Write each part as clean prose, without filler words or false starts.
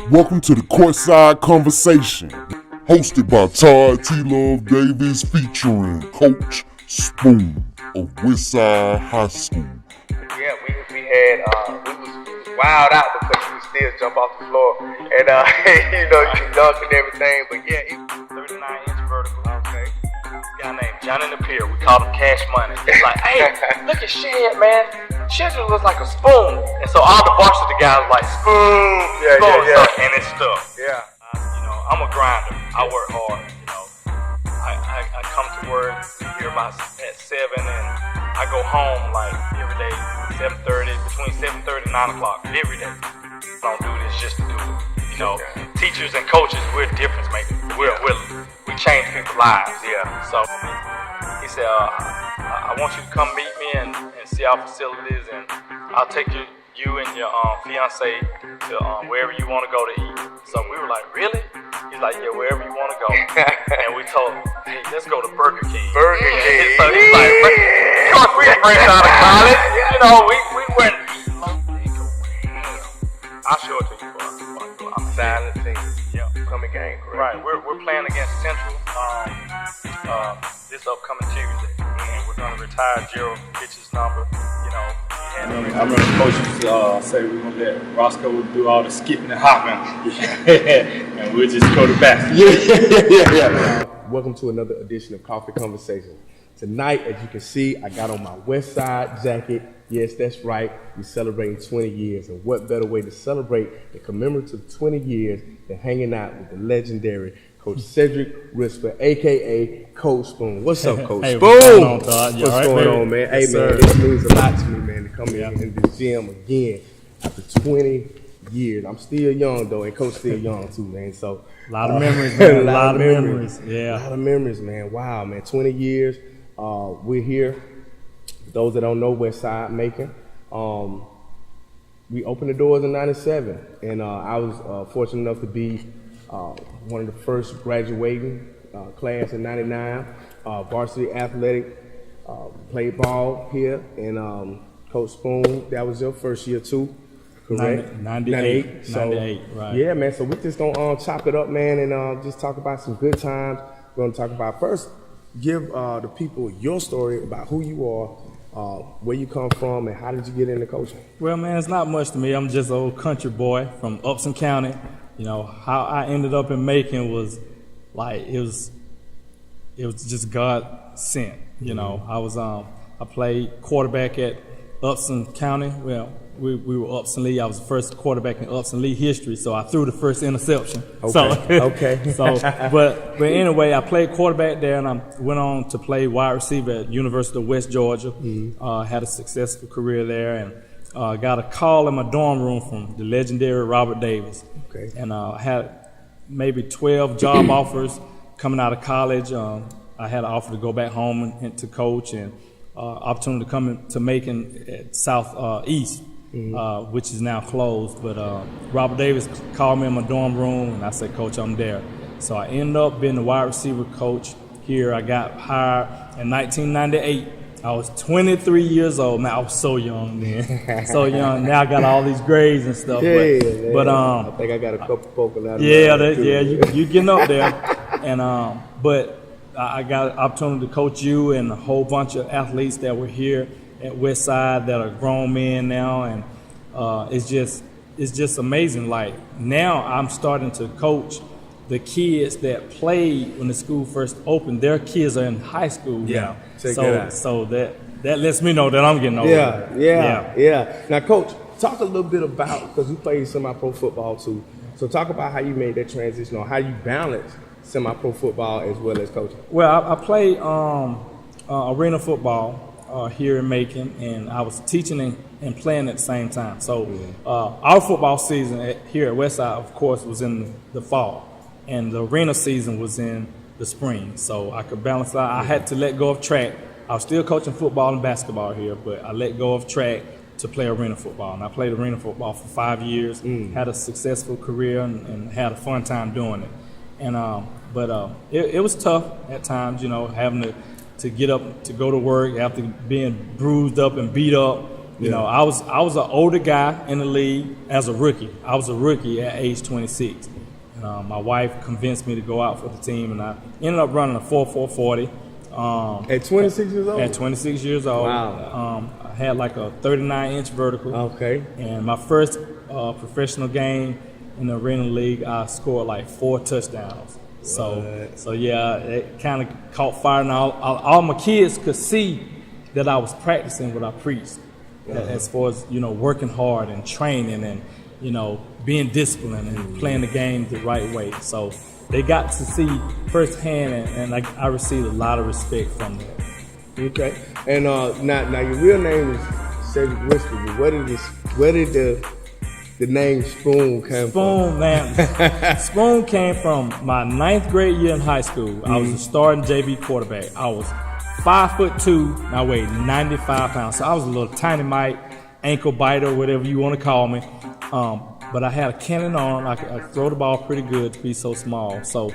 Welcome to the Courtside Conversation, hosted by Todd, T-Luv, Davis, featuring Coach Spoon of Westside High School. Yeah, we was wild out because you would still jump off the floor and you can dunk and everything. But yeah, it was 39-inch vertical. Okay. This guy named Johnny the Pier, we called him Cash Money. It's like, hey, look at Shed, man. Shed just looks like a spoon. And so all the varsity guys were like, spoon, spoon. So, and it's stuff. Yeah. I'm a grinder. I work hard. I come to work here about at 7 and I go home like every day, 7:30, between 7:30 and 9 o'clock, every day. I don't do this just to do it. Teachers and coaches, we're difference makers. We change people's lives. Yeah. So he said, I want you to come meet me and see our facilities, and I'll take you and your fiance to wherever you want to go to eat. So we were like, really? He's like, yeah, wherever you want to go. And we told him, hey, let's go to Burger King. Burger King. So he's like, because we fresh out of college, we went eating lunch. I'll show it to you. I'm silent thing. Yeah. Coming game, correct? Right. We're playing against Central this upcoming Tuesday, and we're gonna retire Gerald Pitch's number. I remember Coach used to say we're gonna let Roscoe do all the skipping and hopping, and we'll just go to basket. Yeah. Welcome to another edition of Coffee Conversation. Tonight, as you can see, I got on my Westside jacket. Yes, that's right. We're celebrating 20 years. And what better way to celebrate the commemorative 20 years than hanging out with the legendary Coach Cedric Risper, a.k.a. Coach Spoon. What's up, Coach Hey, Spoon? what's going on, Todd? What's going on, man? Hey, man, this means a lot to me, man, to come in this gym again after 20 years. I'm still young, though, and Coach still young, too, man. So a lot of memories, man. A lot of memories. Yeah. A lot of memories, man. Wow, man. 20 years. We're here. For those that don't know, Westside, Macon. We opened the doors in '97, and I was fortunate enough to be one of the first graduating class in '99. Varsity athletic, played ball here, and Coach Spoon, that was your first year too, correct? 98. So, 98, right. Yeah, man. So we're just gonna chop it up, man, and just talk about some good times. We're gonna talk about first. Give the people your story about who you are, where you come from, and how did you get into coaching? Well, man, it's not much to me. I'm just an old country boy from Upson County. How I ended up in Macon was like it was just God sent. I played quarterback at Upson County. Well, we were Upson Lee. I was the first quarterback in Upson Lee history, so I threw the first interception. Okay. But anyway, I played quarterback there, and I went on to play wide receiver at University of West Georgia. Had a successful career there, and got a call in my dorm room from the legendary Robert Davis. Okay. And I had maybe 12 job offers coming out of college. I had an offer to go back home and to coach, and opportunity to come to Macon at Southeast. Which is now closed, but Robert Davis called me in my dorm room, and I said, Coach, I'm there. So I ended up being the wide receiver coach here. I got hired in 1998. I was 23 years old. Man, I was so young then. So young. Now I got all these grades and stuff. But I think I got a couple poking out. You getting up there. And but I got an opportunity to coach you and a whole bunch of athletes that were here at Westside that are grown men now, and it's just amazing. Like now I'm starting to coach the kids that played when the school first opened. Their kids are in high school now. So that lets me know that I'm getting older. Yeah. Now, Coach, talk a little bit about, because you played semi-pro football too. So talk about how you made that transition, or how you balance semi-pro football as well as coaching. Well, I played arena football here in Macon, and I was teaching and playing at the same time. So our football season here at Westside, of course, was in the fall, and the arena season was in the spring. So I could balance out. I had to let go of track. I was still coaching football and basketball here, but I let go of track to play arena football. And I played arena football for 5 years, had a successful career, and had a fun time doing it. And but it was tough at times, having to get up to go to work after being bruised up and beat up, You know, I was an older guy in the league as a rookie. I was a rookie at age 26. And, my wife convinced me to go out for the team, and I ended up running a 4.440. At 26 years old? At 26 years old. Wow. I had like a 39-inch vertical. Okay. And my first professional game in the Arena League, I scored like 4 touchdowns. So yeah, it kind of caught fire. And all my kids could see that I was practicing what I preached, as far as, you know, working hard and training and, you know, being disciplined and playing the game the right way. So they got to see firsthand, and I received a lot of respect from that. Okay. And now your real name is Cedric Whiskey. Where did the name Spoon come from? Spoon, man. Spoon came from my 9th grade year in high school. I was a starting JV quarterback. I was 5'2", and I weighed 95 pounds. So I was a little tiny Mike, ankle biter, whatever you want to call me. But I had a cannon arm. I could throw the ball pretty good to be so small. So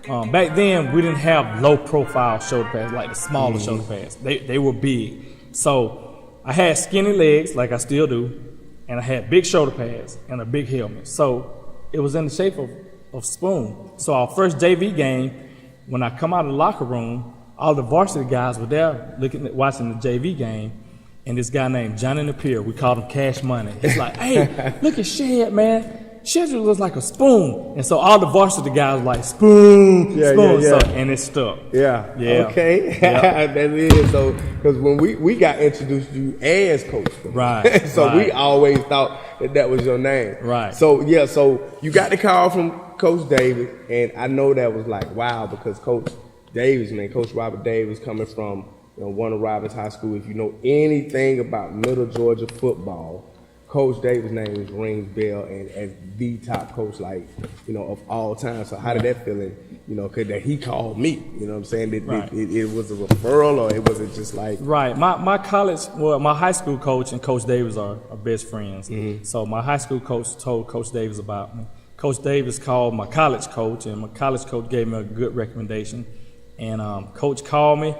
back then, we didn't have low-profile shoulder pads, like the smaller shoulder pads. They were big. So I had skinny legs, like I still do, and I had big shoulder pads and a big helmet. So it was in the shape of Spoon. So our first JV game, when I come out of the locker room, all the varsity guys were there watching the JV game, and this guy named Johnny Napier, we called him Cash Money. He's like, hey, look at Shed, man. Shed looks like a spoon. And so all the varsity guys were like, Spoon, Spoon. Yeah. So, and it stuck. Yeah. Okay. Yeah. That is. So, because when we got introduced to you as Coach Spoon. Right. So we always thought that was your name. Right. So, yeah, so you got the call from Coach Davis, and I know that was like, wow, because Coach Davis, man, Coach Robert Davis, coming from Warner Robins High School. If you know anything about Middle Georgia football, Coach Davis' name rings bell and as the top coach, like, of all time. So how did that feeling, cause that he called me, you know what I'm saying? It was a referral, or it wasn't just like. Right. My high school coach and Coach Davis are best friends. Mm-hmm. So my high school coach told Coach Davis about me. Coach Davis called my college coach, and my college coach gave me a good recommendation. And Coach called me.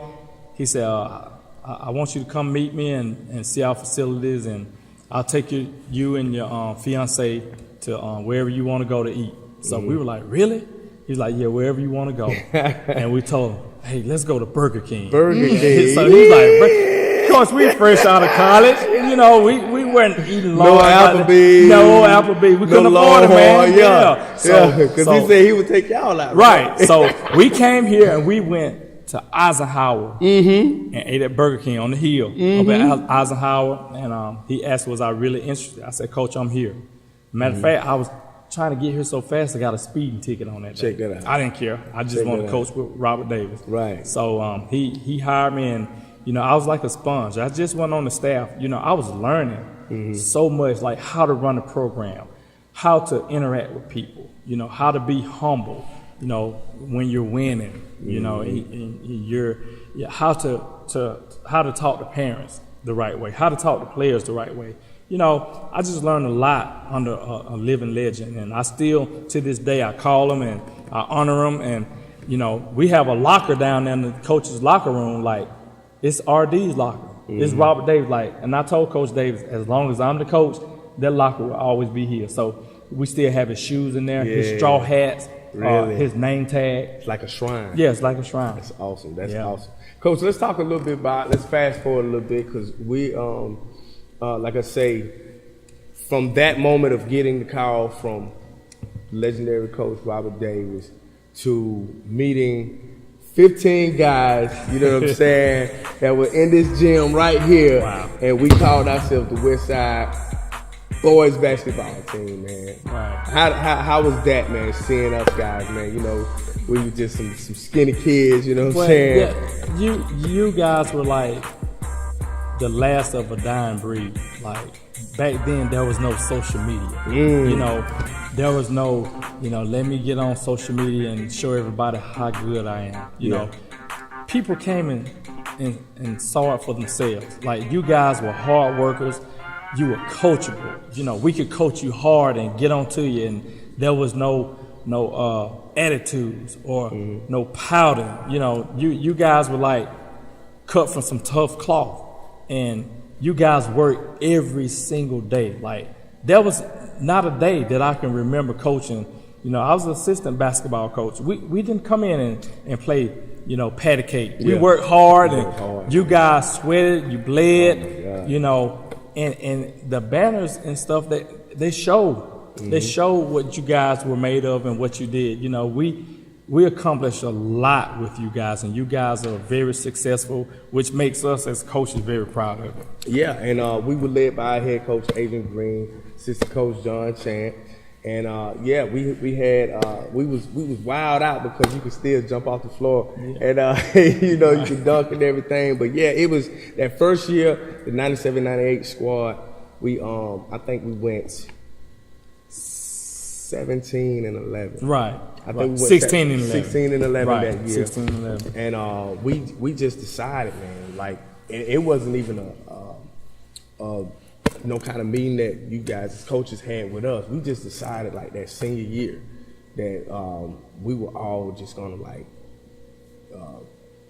He said, I want you to come meet me and see our facilities, and I'll take you and your fiance to wherever you want to go to eat. So we were like, really? He's like, yeah, wherever you want to go. And we told him, hey, let's go to Burger King. Burger King. So he's like, of course, we fresh out of college. We weren't eating long. No Applebee's. No Applebee's. We couldn't afford it, man. Yeah. Because he said he would take y'all out. Right. So we came here and we went to Eisenhower and ate at Burger King on the hill up at Eisenhower. And he asked, was I really interested? I said, Coach, I'm here. Matter of fact, I was trying to get here so fast, I got a speeding ticket on that day. Check that out. I didn't care. I just wanted to coach with Robert Davis. Right. So he hired me, and I was like a sponge. I just went on the staff. I was learning so much, like how to run a program, how to interact with people, how to be humble, when you're winning, and you're how to talk to parents the right way, how to talk to players the right way. I just learned a lot under a living legend, and I still, to this day, I call them and I honor them. And, we have a locker down there in the coach's locker room, like it's RD's locker. It's Robert Davis, and I told Coach Davis, as long as I'm the coach, that locker will always be here. So we still have his shoes in there, his straw hats, his name tag. It's like a shrine. Yeah, it's like a shrine. That's awesome. That's awesome. Coach, let's talk a little bit let's fast forward a little bit, because we, like I say, from that moment of getting the call from legendary coach Robert Davis to meeting 15 guys, you know what I'm saying, that were in this gym right here, and we called ourselves the Westside boys basketball team, man. Right. How was that, man, seeing us guys, man? We were just some skinny kids, you know what I'm saying? Yeah, you guys were like the last of a dying breed. Like, back then, there was no social media. There was no, let me get on social media and show everybody how good I am. People came and saw it for themselves. Like, you guys were hard workers. You were coachable. We could coach you hard and get on to you, and there was no attitudes or no pouting. You guys were like cut from some tough cloth, and you guys work every single day. Like, there was not a day that I can remember coaching. You know, I was an assistant basketball coach. We didn't come in and play, you know, patty cake. We worked hard, and you guys sweated, you bled, you know, and the banners and stuff, they showed. They showed what you guys were made of and what you did. You know, we accomplished a lot with you guys, and you guys are very successful, which makes us as coaches very proud of it. Yeah, and we were led by our head coach, Adrian Green, assistant coach, John Chant. And we was wild out because you could still jump off the floor, and you know, you could dunk and everything. But yeah, it was that first year, the 97-98 squad. We I think we went 17 and 11. Right. I think we went 16 and 11. 16 and 11 right. that year. 16 and 11. And we just decided, man, like it wasn't even no kind of meeting that you guys as coaches had with us. We just decided, like, that senior year that we were all just gonna like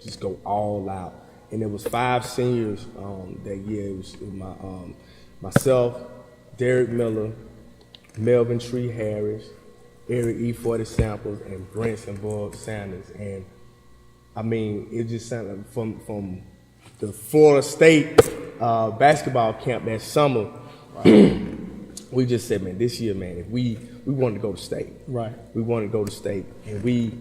just go all out. And there was 5 seniors that year. It was myself, Derek Miller, Melvin Tree Harris, Eric E. 40 Samples, and Branson Boyd Sanders. And I mean, it just sounded like from the Florida State basketball camp that summer. We just said, man, this year, man, if we wanted to go to state. Right. We wanted to go to state, and we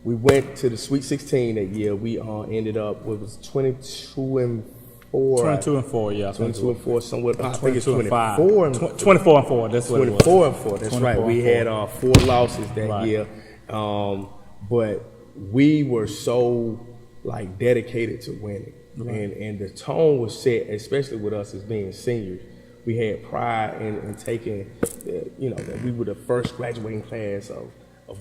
went to the Sweet 16 that year. We ended up with 22 and 4. 22 and 4, yeah. 22 and 4, somewhere. I think it's 24 and 24 and 4. That's what it was. 24 and 4. That's right. We had 4 losses that year, but we were so like dedicated to winning, and the tone was set, especially with us as being seniors. We had pride in taking, you know, that we were the first graduating class of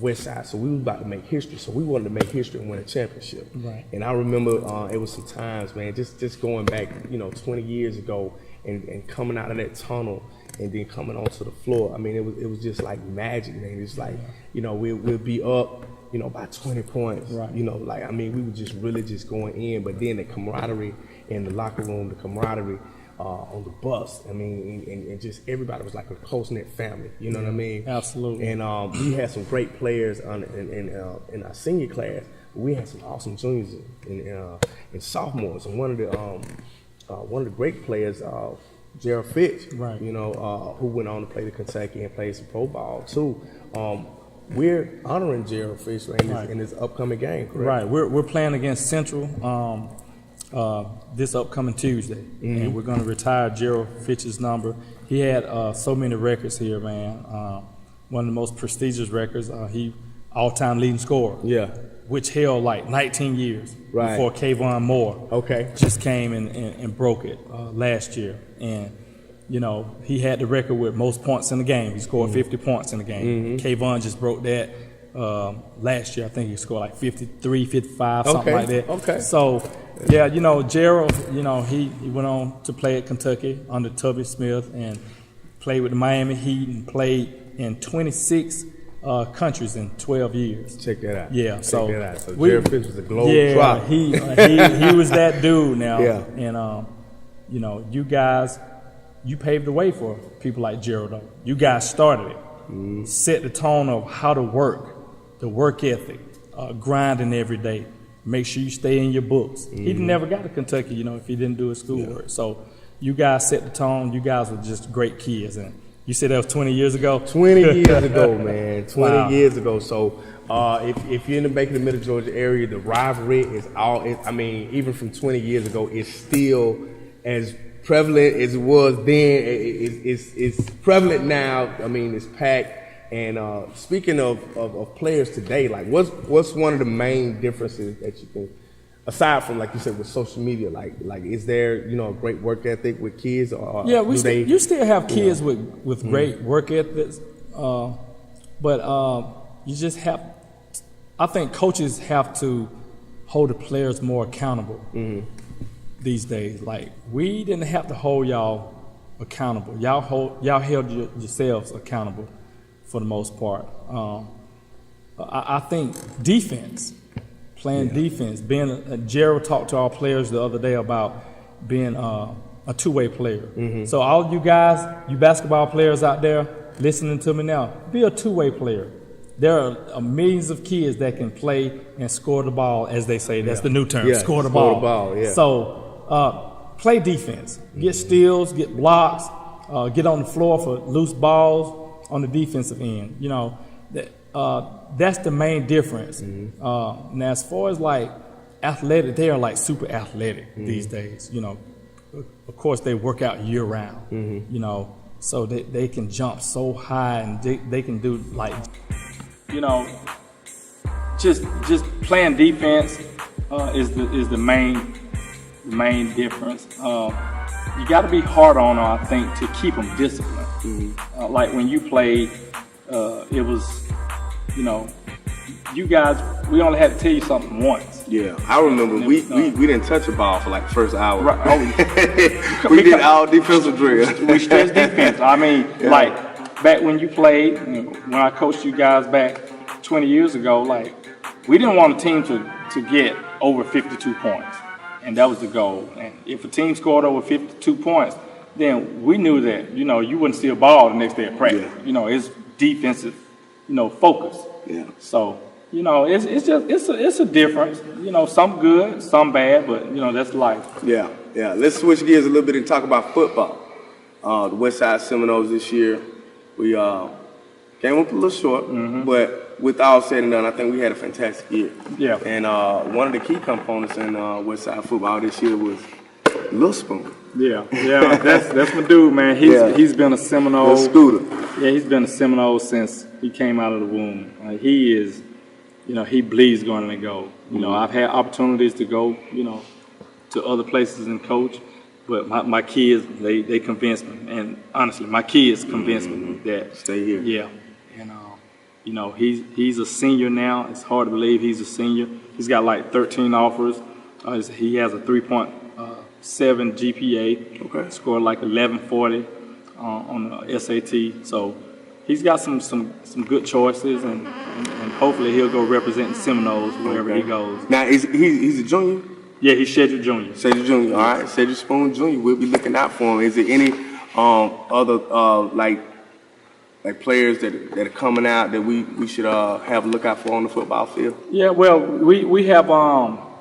Westside, so we were about to make history. So we wanted to make history and win a championship. Right. And I remember it was some times, man, just going back, you know, 20 years ago, and coming out of that tunnel and then coming onto the floor. I mean, it was just like magic, man. It's like, you know, we'll be up, you know, by 20 points. Right. You know, like, I mean, we were just really just going in. But then the camaraderie in the locker room, the camaraderie on the bus. I mean, and just everybody was like a close-knit family. You know what I mean? Absolutely. And we had some great players in our senior class. We had some awesome juniors and sophomores. And one of the great players, Gerald Fitch, right. You know, who went on to play the Kentucky and played some pro ball too. We're honoring Gerald Fitch in this upcoming game, correct? Right. We're playing against Central this upcoming Tuesday, and we're going to retire Gerald Fitch's number. He had so many records here, man. One of the most prestigious records. He all-time leading scorer. Yeah. Which held like 19 years before Kayvon Moore just came and broke it last year. And, you know, he had the record with most points in the game. He scored 50 points in the game. Kayvon just broke that last year. I think he scored like 53, 55, something like that. So, yeah, you know, Gerald, you know, he went on to play at Kentucky under Tubby Smith and played with the Miami Heat and played in 26 countries in 12 years. Check that out. Yeah, so Gerald Fitch was a globe drop. He was that dude now. Yeah. And you know, you guys, you paved the way for people like Gerald. Though. You guys started it, set the tone of how to work, the work ethic, grinding every day. Make sure you stay in your books. He never got to Kentucky, you know, if he didn't do his schoolwork. Yeah. So you guys set the tone. You guys were just great kids. And you said that was 20 years ago? 20 years ago, man. 20 years ago. So if you're in the Macon, the Middle Georgia area, the rivalry is all, I mean, even from 20 years ago, it's still as prevalent as it was then. It's prevalent now. I mean, it's packed. And speaking of players today, like what's one of the main differences that you think, aside from, like you said, with social media, like is there, you know, a great work ethic with kids? Or yeah, you still have kids with great work ethics, but you just have, I think coaches have to hold the players more accountable these days. Like, we didn't have to hold y'all accountable. Y'all held yourselves accountable for the most part. I think defense, playing defense, Gerald talked to our players the other day about being a two-way player. So all you guys, you basketball players out there listening to me now, be a two-way player. There are millions of kids that can play and score the ball, as they say. That's the new term, score the ball. So play defense. Get steals, get blocks, get on the floor for loose balls on the defensive end. You know, that's the main difference. Now, as far as like athletic, they are like super athletic these days. You know, of course they work out year round. You know, so they can jump so high and they can do like, you know, just playing defense is the main difference. You got to be hard on them, I think, to keep them disciplined. Like when you played, it was, you know, you guys, we only had to tell you something once. Yeah, I remember we didn't touch a ball for like the first hour. Right. We did all defensive drills. We stressed defense. I mean, like back when you played, when I coached you guys back 20 years ago, like we didn't want a team to get over 52 points. And that was the goal. And if a team scored over 52 points, then we knew that, you know, you wouldn't see a ball the next day at practice. You know, it's defensive, you know, focus. So, you know, it's a difference. You know, some good, some bad, but you know, that's life. Yeah. Let's switch gears a little bit and talk about football. The Westside Seminoles this year, we came up a little short, but with all said and done, I think we had a fantastic year. Yeah. And one of the key components in Westside football this year was Lil Spoon. Yeah, that's my dude, man. He's been a Seminole. Lil Scooter. Yeah, he's been a Seminole since he came out of the womb. He is, you know, he bleeds going to go. You know, I've had opportunities to go, you know, to other places and coach, but my kids, they convinced me. And honestly, my kids convinced me that stay here. Yeah, and you know, he's a senior now. It's hard to believe he's a senior. He's got like 13 offers. He has a 3.7 GPA. Okay. Scored like 1140 on the SAT. So he's got some good choices, and hopefully he'll go representing Seminoles wherever he goes. Now, he's a junior? Yeah, he's scheduled junior. Scheduled junior. All right, scheduled Spoon Junior. We'll be looking out for him. Is there any other like players that are coming out that we should have a look out for on the football field? Yeah, well, we have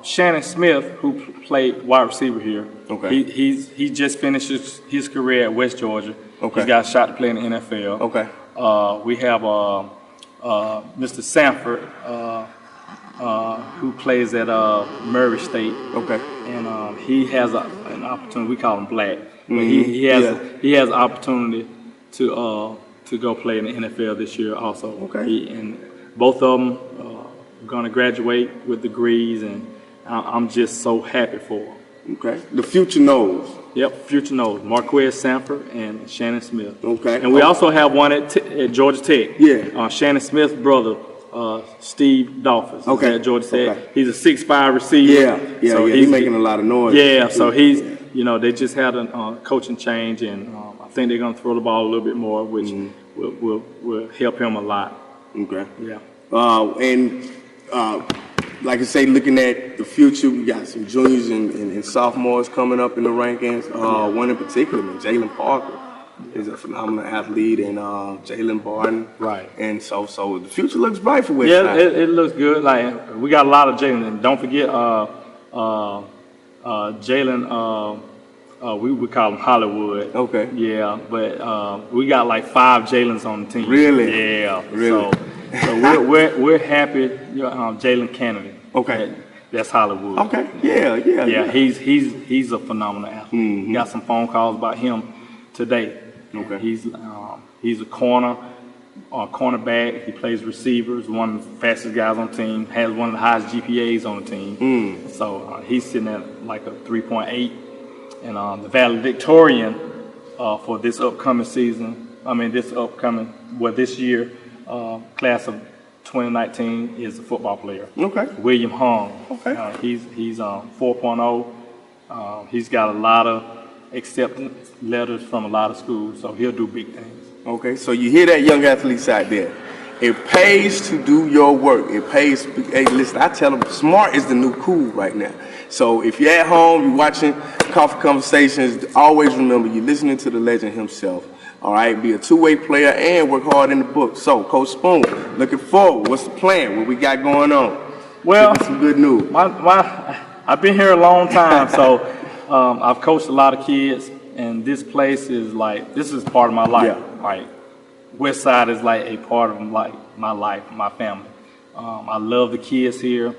Shannon Smith, who played wide receiver here. Okay. He just finished his career at West Georgia. Okay. He's got a shot to play in the NFL. Okay. We have Mr. Sanford, who plays at Murray State. Okay. And he has an opportunity. We call him Black. But he has an opportunity to go play in the NFL this year also. Okay. And both of them are going to graduate with degrees, and I'm just so happy for them. Okay. The future knows. Yep, future knows. Marquez Sanford and Shannon Smith. Okay. And we also have one at Georgia Tech. Yeah. Shannon Smith's brother, Steve Dolphins. Okay. At Georgia Tech. Okay. He's a 6'5" receiver. Yeah. So he's making a lot of noise. Yeah. So he's, you know, they just had a coaching change, and I think they're going to throw the ball a little bit more, which will help him a lot. Okay. Yeah. Like I say, looking at the future, we got some juniors and sophomores coming up in the rankings. One in particular, Jalen Parker, is a phenomenal athlete, and Jalen Barton. Right. And so the future looks bright for Westside. Yeah, it looks good. Like, we got a lot of Jalen, and don't forget Jalen. We call him Hollywood. Okay. Yeah, but we got like 5 Jalens on the team. Really? Yeah. Really? So we're happy. Jalen Kennedy. Okay. That's Hollywood. Okay. Yeah. He's a phenomenal athlete. Got some phone calls about him today. Okay. He's a cornerback. He plays receivers. One of the fastest guys on the team. Has one of the highest GPAs on the team. So he's sitting at like a 3.8. And the valedictorian for this upcoming season. This year, class of 2019 is a football player. Okay. William Hung. Okay. He's 4.0. He's got a lot of acceptance letters from a lot of schools, so he'll do big things. Okay. So you hear that, young athletes out there. It pays to do your work. It pays. Hey, listen, I tell them, smart is the new cool right now. So if you're at home, you're watching Coffee Conversations, always remember you're listening to the legend himself. All right, be a two-way player and work hard in the book. So, Coach Spoon, looking forward. What's the plan? What we got going on? Well, give me some good news. I've been here a long time, so I've coached a lot of kids, and this place is like, this is part of my life. Yeah. Like, Westside is like a part of my life, my family. I love the kids here.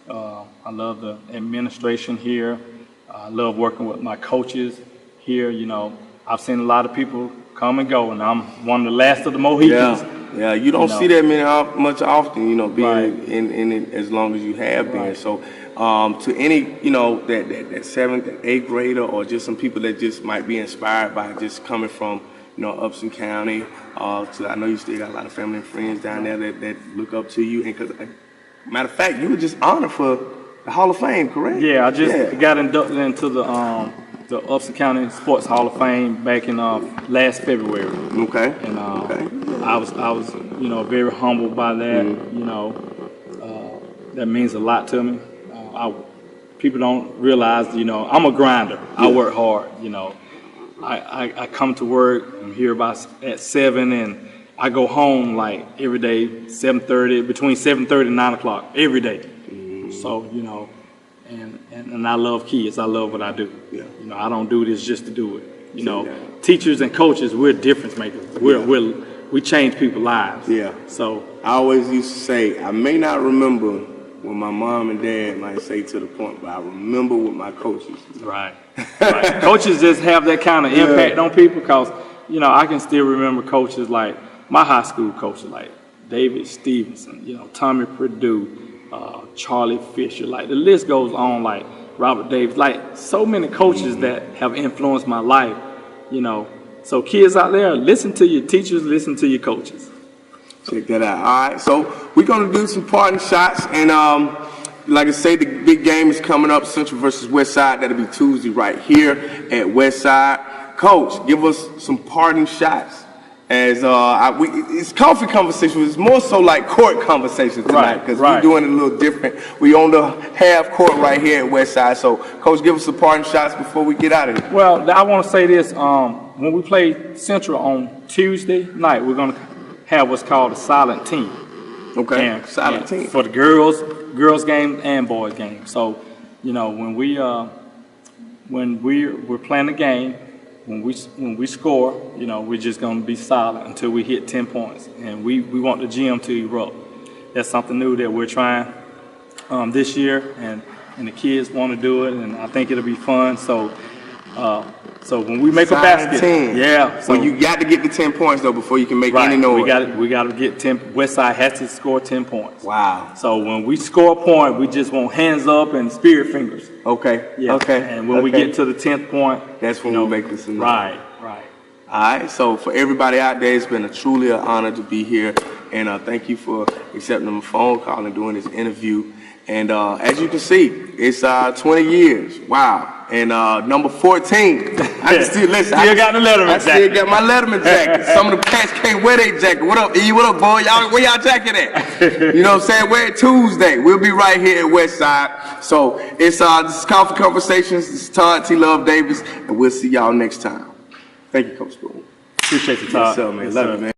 I love the administration here. I love working with my coaches here. You know, I've seen a lot of people come and go, and I'm one of the last of the Mohicans. Yeah, you don't see that much often, you know, being Right. in it as long as you have been. Right. So, to any, you know, that 7th, that 8th grader, or just some people that just might be inspired by just coming from, you know, Upson County, I know you still got a lot of family and friends down there that look up to you. And because, matter of fact, you were just honored for the Hall of Fame, correct? Yeah, I just got inducted into the Upson County Sports Hall of Fame back in last February. Okay. And I was you know, very humbled by that. Mm-hmm. You know, that means a lot to me. People don't realize, you know, I'm a grinder. Yeah. I work hard. You know, I come to work. I'm here at 7, and I go home like every day, 7:30, between 7:30 and 9 o'clock every day. Mm-hmm. So, you know, and I love kids. I love what I do. Yeah. You know, I don't do this just to do it. You know, teachers and coaches, we're difference makers. We change people's lives. Yeah. So I always used to say, I may not remember what my mom and dad might say to the point, but I remember what my coaches. Right. Coaches just have that kind of impact on people, because, you know, I can still remember coaches like my high school coaches, like David Stevenson, you know, Tommy Purdue, Charlie Fisher, like the list goes on, like Robert Davis, like so many coaches that have influenced my life, you know. So kids out there, listen to your teachers, listen to your coaches. Check that out. All right, so we're going to do some parting shots, and like I say, the big game is coming up, Central versus Westside. That'll be Tuesday right here at Westside. Coach, give us some parting shots. As it's coffee conversations. It's more so like court conversations tonight, because we're doing it a little different. We on the half court right here at Westside. So, Coach, give us some parting shots before we get out of here. Well, I want to say this. When we play Central on Tuesday night, we're going to have what's called a silent team. Okay, silent team. For the girls game and boys game. So, you know, when we're playing the game, when we score, you know, we're just going to be silent until we hit 10 points. And we want the gym to erupt. That's something new that we're trying this year, and the kids want to do it, and I think it'll be fun. So when we make a basket, 10. yeah. So well, you got to get the 10 points though before you can make any noise. We got to get 10. Westside has to score 10 points. Wow. So when we score a point, we just want hands up and spirit fingers. Okay. Yeah. Okay. And when we get to the 10th point, that's when we make this. Right. All right. So for everybody out there, it's been truly an honor to be here, and thank you for accepting my phone call and doing this interview. And as you can see, it's 20 years. Wow. And number 14. I still got the Letterman jacket. I still got my Letterman jacket. Some of the cats can't wear their jacket. What up, E? What up, boy? Where y'all jacket at? You know what I'm saying? Wear it Tuesday. We'll be right here at Westside. So it's this is Coffee Conversations. This is Todd, T-Luv Davis, and we'll see y'all next time. Thank you, Coach Spoon. Appreciate you, Todd. Yes, sir, man. Love you, man.